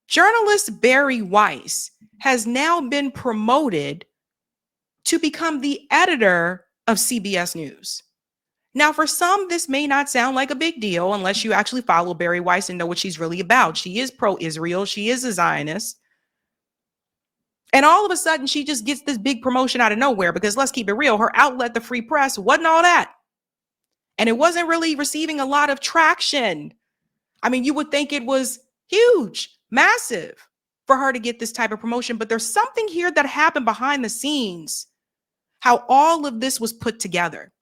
Journalist Bari Weiss has now been promoted to become the editor of CBS News. Now, for some, this may not sound like a big deal unless you actually follow Bari Weiss and know what she's really about. She is pro-Israel. She is a Zionist. And all of a sudden, she just gets this big promotion out of nowhere because let's keep it real. Her outlet, the Free Press, wasn't all that. And it wasn't really receiving a lot of traction. I mean, you would think it was huge, massive for her to get this type of promotion. But there's something here that happened behind the scenes, how all of this was put together.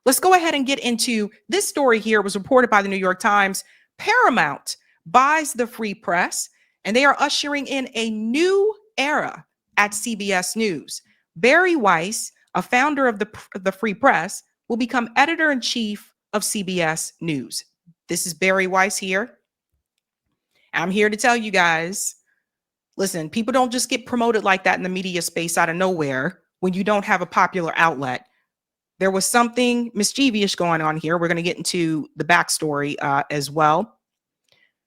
Let's go ahead and get into this story here. It was reported by the New York Times. Paramount buys the Free Press, and they are ushering in a new era at CBS News. Bari Weiss, a founder of the Free Press, will become editor-in-chief of CBS News. This is Bari Weiss here. I'm here to tell you guys, listen, people don't just get promoted like that in the media space out of nowhere when you don't have a popular outlet. There was something mischievous going on here. We're going to get into the backstory as well.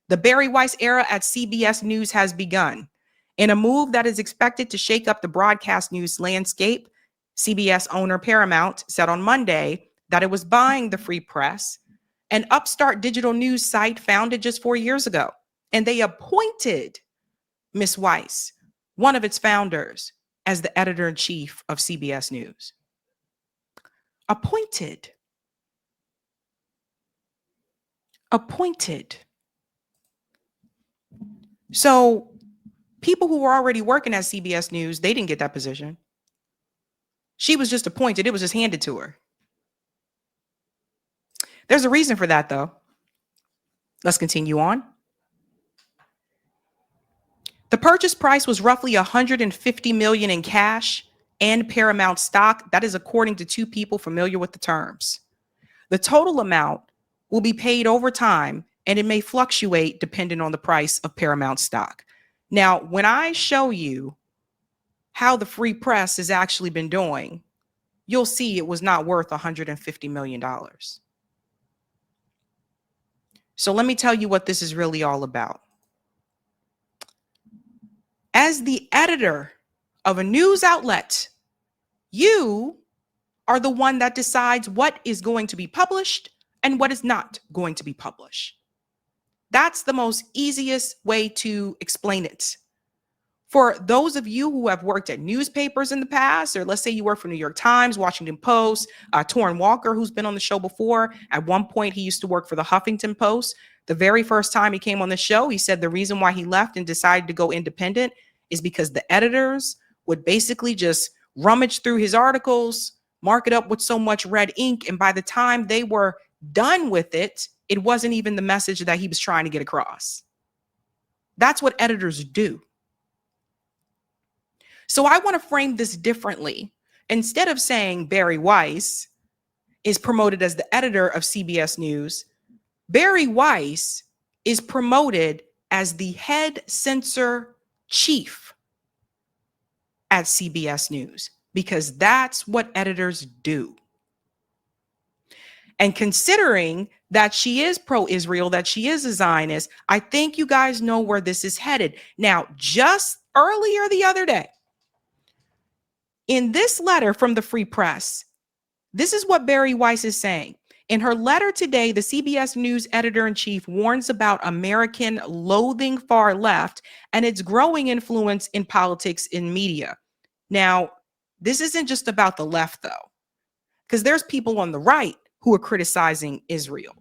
The Bari Weiss era at CBS News has begun. In a move that is expected to shake up the broadcast news landscape, CBS owner Paramount said on Monday that it was buying the Free Press, an upstart digital news site founded just 4 years ago. And they appointed Miss Weiss, one of its founders, as the editor-in-chief of CBS News. Appointed. So people who were already working at CBS News, they didn't get that position. She was just appointed. It was just handed to her. There's a reason for that, though. Let's continue on. The purchase price was roughly $150 million in cash and Paramount stock. That is according to two people familiar with the terms. The total amount will be paid over time, and it may fluctuate depending on the price of Paramount stock. Now, when I show you how the Free Press has actually been doing, you'll see it was not worth $150 million. So let me tell you what this is really all about. As the editor of a news outlet, you are the one that decides what is going to be published and what is not going to be published. That's the most easiest way to explain it. For those of you who have worked at newspapers in the past, or let's say you work for New York Times, Washington Post, Torrin Walker, who's been on the show before. At one point, he used to work for the Huffington Post. The very first time he came on the show, he said the reason why he left and decided to go independent is because the editors would basically just rummage through his articles, mark it up with so much red ink, and by the time they were done with it, it wasn't even the message that he was trying to get across. That's what editors do. So I want to frame this differently. Instead of saying Bari Weiss is promoted as the editor of CBS News, Bari Weiss is promoted as the head censor chief at CBS News, because that's what editors do. And considering that she is pro-Israel, that she is a Zionist, I think you guys know where this is headed. Now, just earlier the other day, in this letter from the Free Press, this is what Bari Weiss is saying. In her letter today, the CBS News editor-in-chief warns about American loathing far left and its growing influence in politics and media. Now, this isn't just about the left, though, because there's people on the right who are criticizing Israel,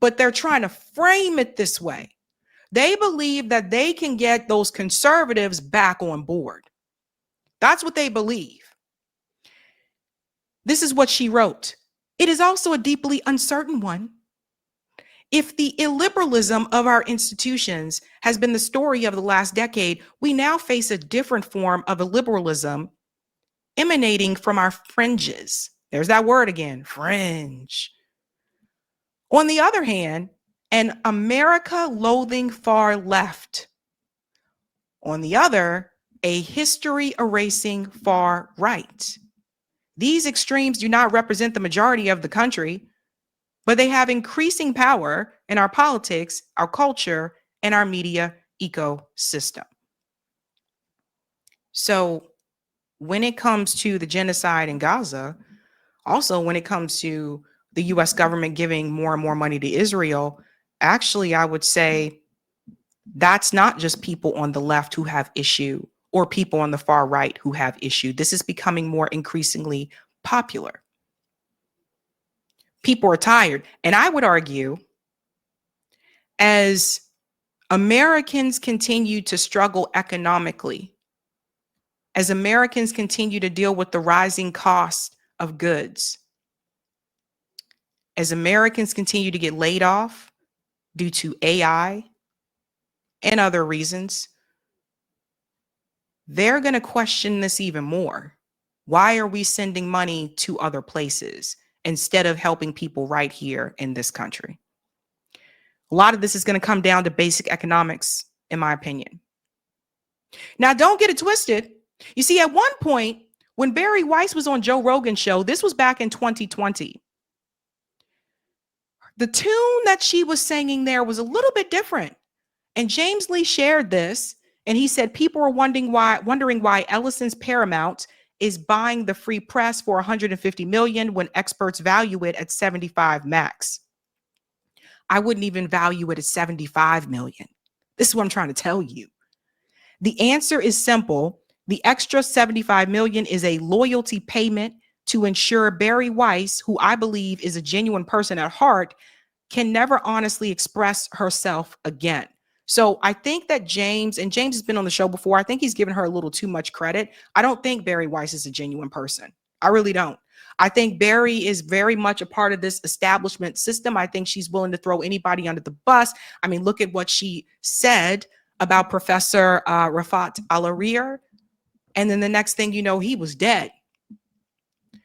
but they're trying to frame it this way. They believe that they can get those conservatives back on board. That's what they believe. This is what she wrote. It is also a deeply uncertain one. If the illiberalism of our institutions has been the story of the last decade, we now face a different form of illiberalism emanating from our fringes. There's that word again, fringe. On the other hand, an America loathing far left. On the other, a history erasing far right. These extremes do not represent the majority of the country, but they have increasing power in our politics, our culture, and our media ecosystem. So when it comes to the genocide in Gaza, also when it comes to the US government giving more and more money to Israel, actually, I would say that's not just people on the left who have issue or people on the far right who have issue. This is becoming more increasingly popular. People are tired. And I would argue, as Americans continue to struggle economically, as Americans continue to deal with the rising cost of goods, as Americans continue to get laid off due to AI and other reasons, they're going to question this even more. Why are we sending money to other places instead of helping people right here in this country? A lot of this is going to come down to basic economics, in my opinion. Now, don't get it twisted. You see, at one point, when Bari Weiss was on Joe Rogan's show, this was back in 2020. The tune that she was singing there was a little bit different. And James Lee shared this, and he said people are wondering why Ellison's Paramount is buying the free press for 150 million when experts value it at 75 max. I wouldn't even value it at 75 million. This is what I'm trying to tell you. The answer is simple. The extra 75 million is a loyalty payment to ensure Bari Weiss, who I believe is a genuine person at heart, can never honestly express herself again. So I think that James has been on the show before. I think he's given her a little too much credit. I don't think Bari Weiss is a genuine person. I really don't. I think Bari is very much a part of this establishment system. I think she's willing to throw anybody under the bus. I mean, look at what she said about Professor Rafat Al-Arir. And then the next thing you know, he was dead.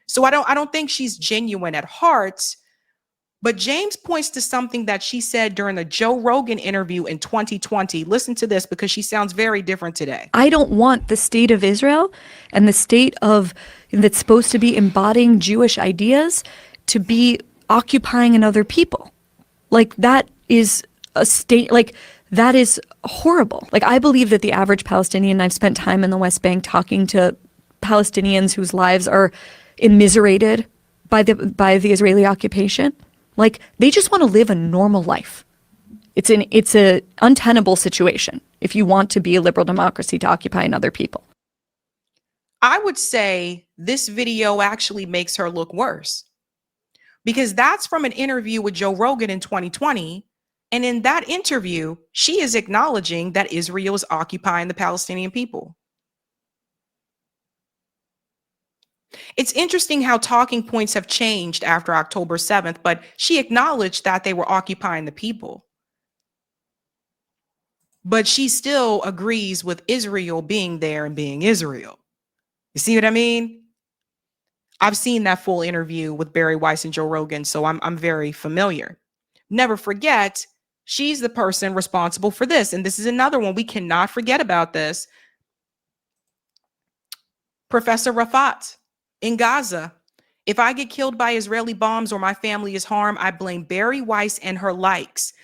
So I don't think she's genuine at heart. But James points to something that she said during the Joe Rogan interview in 2020. Listen to this because she sounds very different today. I don't want the state of Israel and the state of that's supposed to be embodying Jewish ideas to be occupying another people. Like that is a state, like that is horrible. Like I believe that the average Palestinian, I've spent time in the West Bank talking to Palestinians whose lives are immiserated by the Israeli occupation. Like they just want to live a normal life. It's a untenable situation if you want to be a liberal democracy to occupy another people. I would say this video actually makes her look worse because that's from an interview with Joe Rogan in 2020. And in that interview, she is acknowledging that Israel is occupying the Palestinian people. It's interesting how talking points have changed after October 7th, but she acknowledged that they were occupying the people. But she still agrees with Israel being there and being Israel. You see what I mean? I've seen that full interview with Bari Weiss and Joe Rogan, so I'm very familiar. Never forget, she's the person responsible for this. And this is another one. We cannot forget about this. Professor Rafat. In Gaza, if I get killed by Israeli bombs or my family is harmed, I blame Bari Weiss and her likes.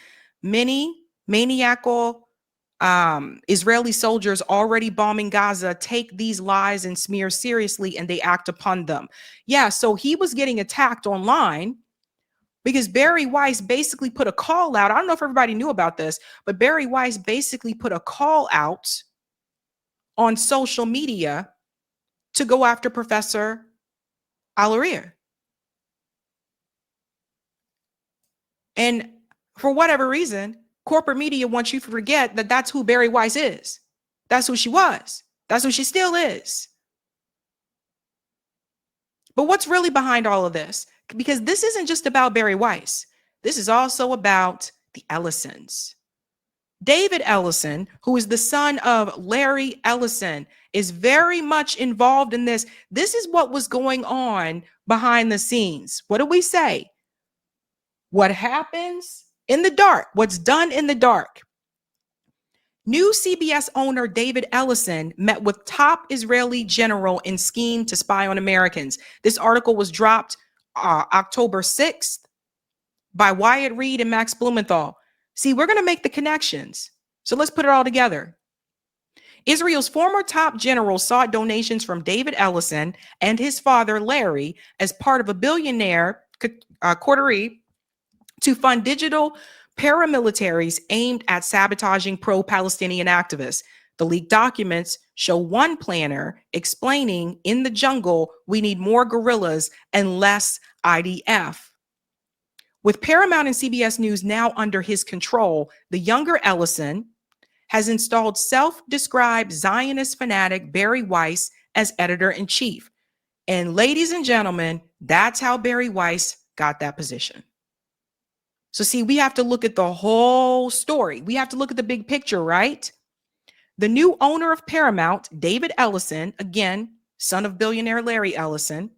Many maniacal Israeli soldiers already bombing Gaza take these lies and smears seriously and they act upon them. Yeah, so he was getting attacked online because Bari Weiss basically put a call out. I don't know if everybody knew about this, but Bari Weiss basically put a call out on social media to go after Professor Al-Arir. And for whatever reason, corporate media wants you to forget that that's who Bari Weiss is. That's who she was. That's who she still is. But what's really behind all of this? Because this isn't just about Bari Weiss. This is also about the Ellisons. David Ellison, who is the son of Larry Ellison, is very much involved in this. This is what was going on behind the scenes. What do we say? What happens in the dark? What's done in the dark? New CBS owner David Ellison met with top Israeli general in scheme to spy on Americans. This article was dropped October 6th by Wyatt Reed and Max Blumenthal. See, we're going to make the connections. So let's put it all together. Israel's former top general sought donations from David Ellison and his father, Larry, as part of a billionaire coterie to fund digital paramilitaries aimed at sabotaging pro-Palestinian activists. The leaked documents show one planner explaining, in the jungle, we need more guerrillas and less IDF. With Paramount and CBS News now under his control, the younger Ellison has installed self-described Zionist fanatic Bari Weiss as editor-in-chief. And ladies and gentlemen, that's how Bari Weiss got that position. So see, we have to look at the whole story. We have to look at the big picture, right? The new owner of Paramount, David Ellison, again, son of billionaire Larry Ellison,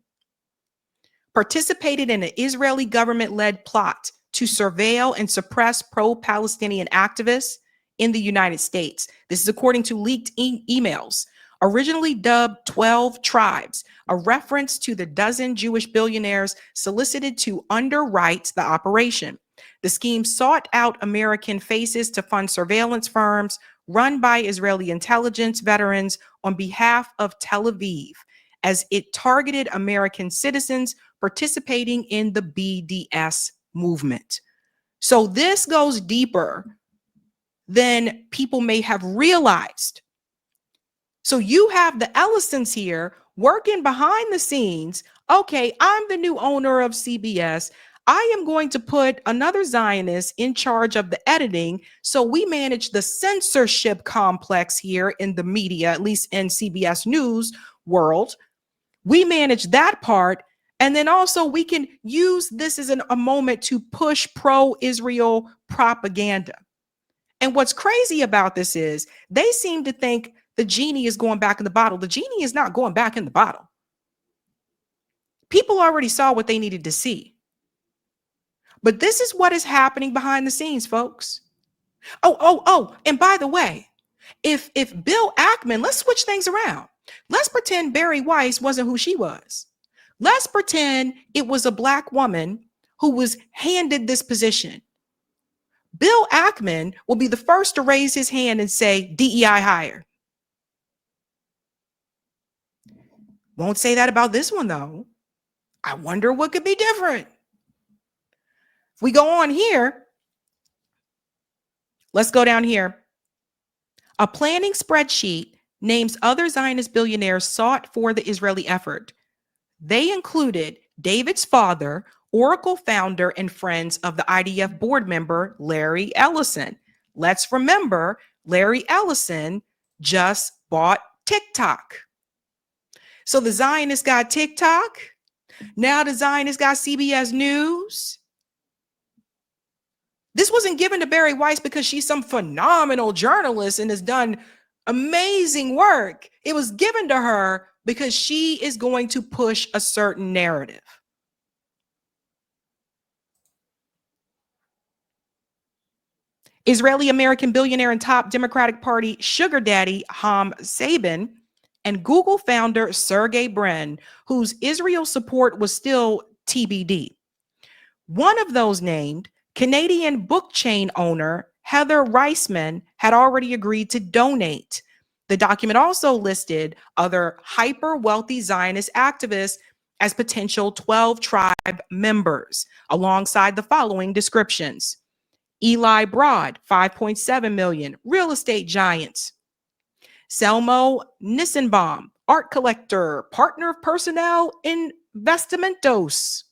participated in an Israeli government-led plot to surveil and suppress pro-Palestinian activists in the United States. This is according to leaked emails. Originally dubbed 12 Tribes, a reference to the dozen Jewish billionaires solicited to underwrite the operation. The scheme sought out American faces to fund surveillance firms run by Israeli intelligence veterans on behalf of Tel Aviv, as it targeted American citizens participating in the BDS movement. So this goes deeper than people may have realized. So you have the Ellisons here working behind the scenes. Okay, I'm the new owner of CBS. I am going to put another Zionist in charge of the editing. So we manage the censorship complex here in the media, at least in CBS News world. We manage that part. And then also we can use this as a moment to push pro-Israel propaganda. And what's crazy about this is they seem to think the genie is going back in the bottle. The genie is not going back in the bottle. People already saw what they needed to see. But this is what is happening behind the scenes, folks. Oh, and by the way, if Bill Ackman, let's switch things around. Let's pretend Bari Weiss wasn't who she was. Let's pretend it was a Black woman who was handed this position. Bill Ackman will be the first to raise his hand and say, DEI hire. Won't say that about this one, though. I wonder what could be different. If we go on here, let's go down here. A planning spreadsheet names other Zionist billionaires sought for the Israeli effort. They included David's father, Oracle founder and friends of the IDF board member, Larry Ellison. Let's remember, Larry Ellison just bought TikTok. So the Zionists got TikTok. Now the Zionists got CBS News. This wasn't given to Bari Weiss because she's some phenomenal journalist and has done amazing work. It was given to her because she is going to push a certain narrative. Israeli-American billionaire and top Democratic Party sugar daddy Ham Sabin and Google founder Sergey Brin, whose Israel support was still TBD. One of those named, Canadian book chain owner Heather Reisman, had already agreed to donate. The document also listed other hyper-wealthy Zionist activists as potential 12 tribe members, alongside the following descriptions. Eli Broad, 5.7 million, real estate giant. Selmo Nissenbaum, art collector, partner of personnel Investimentos.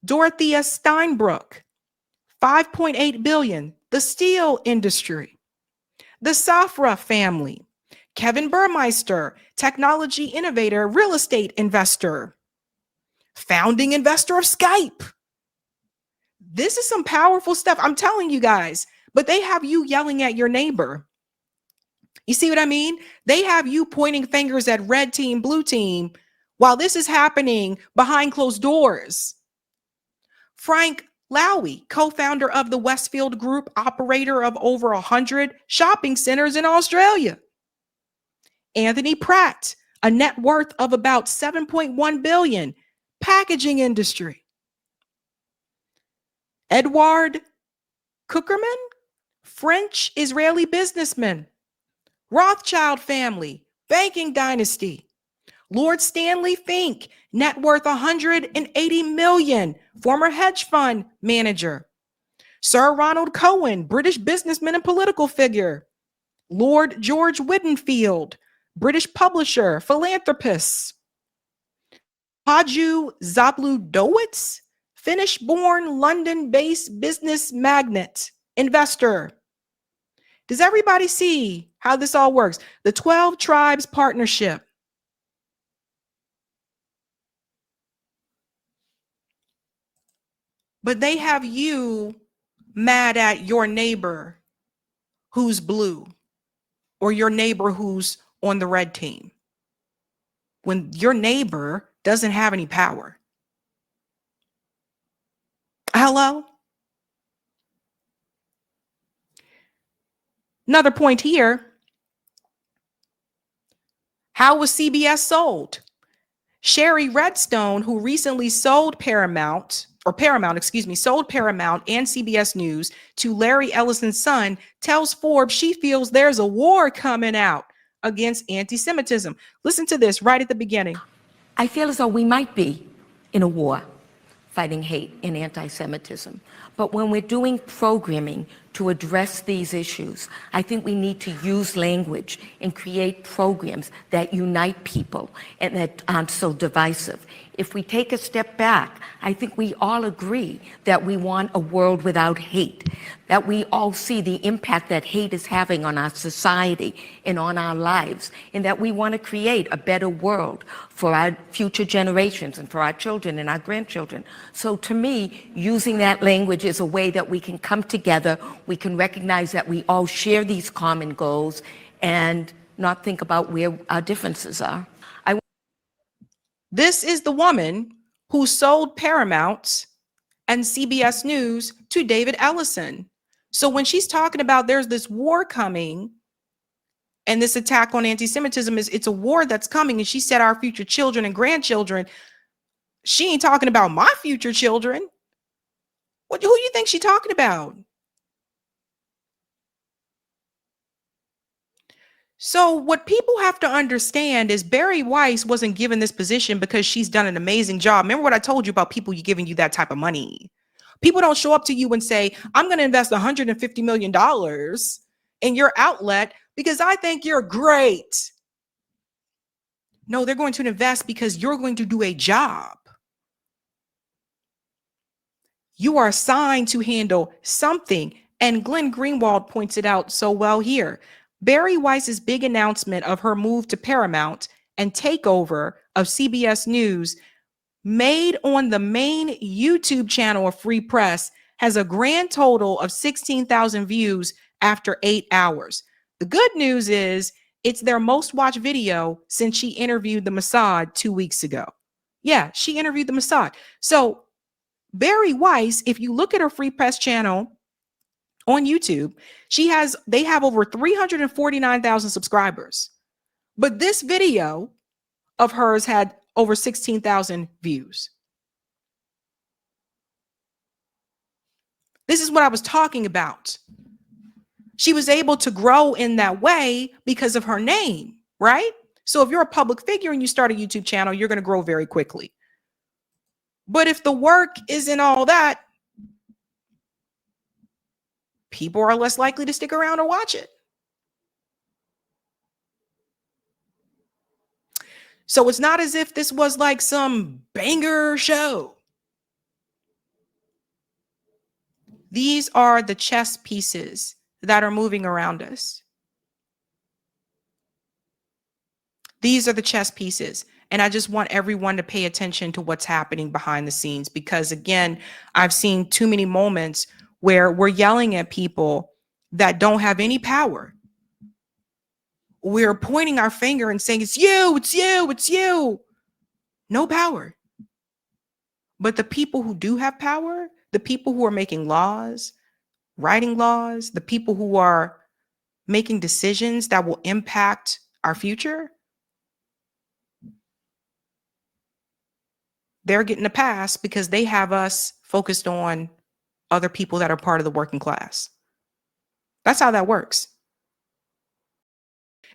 Dorothea Steinbrook, 5.8 billion, the steel industry. The Safra family, Kevin Burmeister, technology innovator, real estate investor, founding investor of Skype. This is some powerful stuff. I'm telling you guys, but they have you yelling at your neighbor. You see what I mean? They have you pointing fingers at red team, blue team, while this is happening behind closed doors. Frank Lowy, co-founder of the Westfield Group, operator of over 100 shopping centers in Australia. Anthony Pratt, a net worth of about 7.1 billion, packaging industry. Edward Cookerman, French Israeli businessman, Rothschild family, banking dynasty. Lord Stanley Fink, net worth 180 million, former hedge fund manager. Sir Ronald Cohen, British businessman and political figure. Lord George Whittenfield, British publisher, philanthropist. Paju Zabludowicz, Finnish-born, London-based business magnate, investor. Does everybody see how this all works? The 12 Tribes Partnership. But they have you mad at your neighbor who's blue or your neighbor who's on the red team when your neighbor doesn't have any power. Hello? Another point here. How was CBS sold? Sherry Redstone, who recently sold Paramount and CBS News to Larry Ellison's son, tells Forbes she feels there's a war coming out against anti-Semitism. Listen to this right at the beginning. I feel as though we might be in a war fighting hate and anti-Semitism. But when we're doing programming to address these issues, I think we need to use language and create programs that unite people and that aren't so divisive. If we take a step back, I think we all agree that we want a world without hate, that we all see the impact that hate is having on our society and on our lives, and that we want to create a better world for our future generations and for our children and our grandchildren. So to me, using that language is a way that we can come together, we can recognize that we all share these common goals and not think about where our differences are. This is the woman who sold Paramount and CBS News to David Ellison. So when she's talking about there's this war coming and this attack on anti-Semitism, it's a war that's coming, and she said our future children and grandchildren, she ain't talking about my future children. Who do you think she's talking about? So what people have to understand is Bari Weiss wasn't given this position because she's done an amazing job. Remember what I told you about people giving you that type of money? People don't show up to you and say, I'm going to invest $150 million in your outlet because I think you're great. No, they're going to invest because you're going to do a job. You are assigned to handle something. And Glenn Greenwald points it out so well here. Bari Weiss's big announcement of her move to Paramount and takeover of CBS News, made on the main YouTube channel of Free Press, has a grand total of 16,000 views after 8 hours. The good news is it's their most watched video since she interviewed the Mossad 2 weeks ago. Yeah, she interviewed the Mossad. So Bari Weiss, if you look at her Free Press channel on YouTube, they have over 349,000 subscribers. But this video of hers had over 16,000 views. This is what I was talking about. She was able to grow in that way because of her name, right? So if you're a public figure and you start a YouTube channel, you're going to grow very quickly. But if the work isn't all that, people are less likely to stick around or watch it. So it's not as if this was like some banger show. These are the chess pieces that are moving around us. These are the chess pieces. And I just want everyone to pay attention to what's happening behind the scenes, because again, I've seen too many moments where we're yelling at people that don't have any power. We're pointing our finger and saying, it's you, it's you, it's you. No power. But the people who do have power, the people who are making laws, writing laws, the people who are making decisions that will impact our future, they're getting a pass because they have us focused on other people that are part of the working class. That's how that works.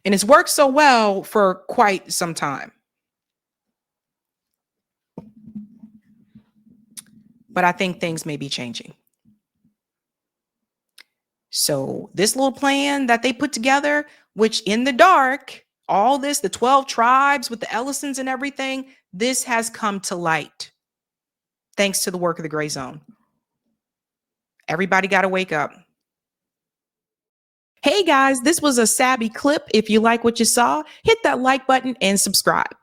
And it's worked so well for quite some time. But I think things may be changing. So this little plan that they put together, which in the dark, all this, the 12 tribes with the Ellisons and everything, this has come to light thanks to the work of the Gray Zone. Everybody got to wake up. Hey guys, this was a Sabby clip. If you like what you saw, hit that like button and subscribe.